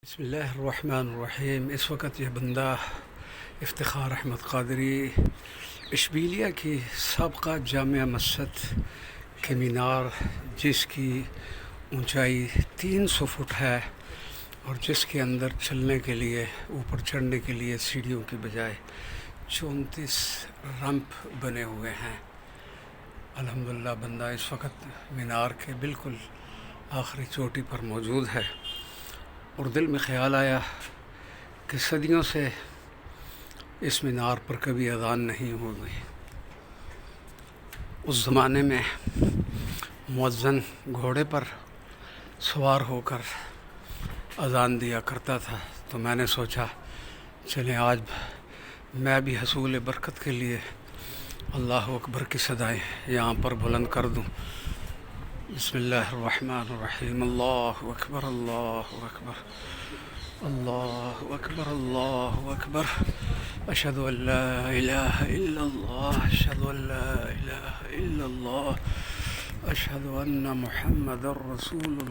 بسم اللہ الرحمن الرحیم۔ اس وقت یہ بندہ افتخار احمد قادری اشبیلیہ کی سابقہ جامع مسجد کے مینار، جس کی اونچائی 300 فٹ ہے اور جس کے اندر چلنے کے لیے، اوپر چڑھنے کے لیے سیڑھیوں کی بجائے 34 رمپ بنے ہوئے ہیں۔ الحمدللہ بندہ اس وقت مینار کے بالکل آخری چوٹی پر موجود ہے، اور دل میں خیال آیا کہ صدیوں سے اس مینار پر کبھی اذان نہیں ہوئی۔ اس زمانے میں مؤذن گھوڑے پر سوار ہو کر اذان دیا کرتا تھا، تو میں نے سوچا چلیں آج میں بھی حصول برکت کے لیے اللہ اکبر کی صدائیں یہاں پر بلند کر دوں۔ بسم اللہ الرحمن الرحیم۔ اللہ اکبر، اللہ اکبر، اللہ اکبر، اللہ اکبر، اشہد ان لا الہ الا اللہ، اشہد ان لا الہ الا اللہ، اشہد ان محمد رسول اللہ۔